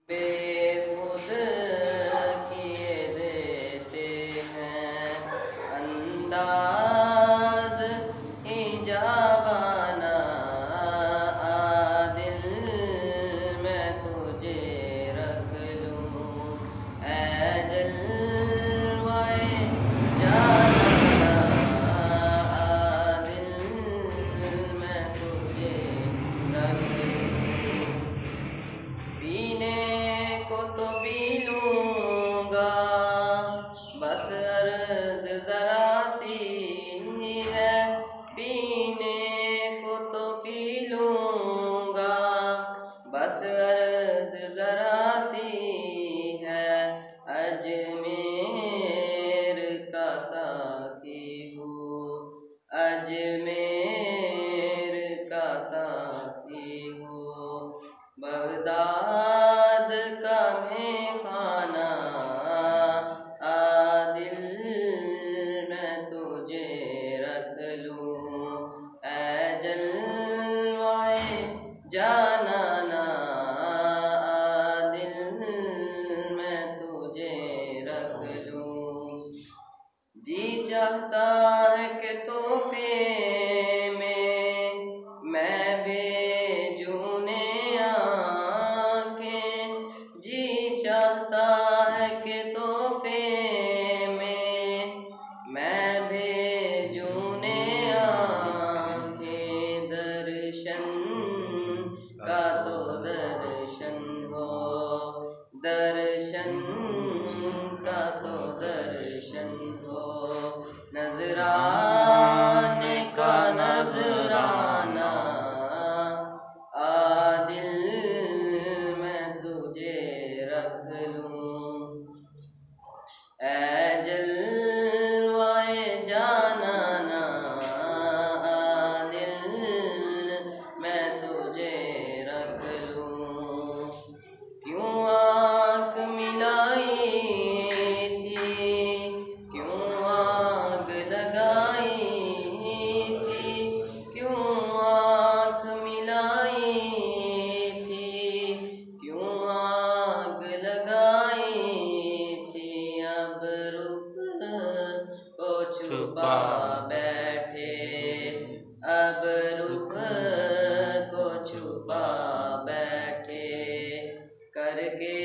बेखुद किए देते हैं अंदाज हिजाबाना आदिल मैं तुझे रख लूं ऐ जलवाए जाना आदिल मैं तुझे रख लूं पीने को तो पी लूँगा बस अर्ज़ ज़रा सी है पीने को तो पी लूँगा बस अर्ज़ ज़रा सी है अजमेर का साकी हूँ अजमेर का साकी हूँ बगदाद का मेखाना आदिल मैं तुझे रख लूं ऐ जलवाए जाना आदिल मैं तुझे रख लूं जी चाहता है कि तोहफे में मैं भेजूं ने आंखें जी चाहता है कि तोहफे में मैं भेजूं ने आंखें दर्शन का तो दर्शन हो दर्शन का तो दर्शन हो नजराने का नजराना आदिल मैं तुझे रख लूं ऐ जलवाए जाना आदिल मैं तुझे रख लूं क्यों आँख मिलाई थी क्यों आग लगाई थी क्यों आँख मिलाई थी क्यों आग लगाई थी अब रुख को छुपा बैठे अब रुख को छुपा बैठे करके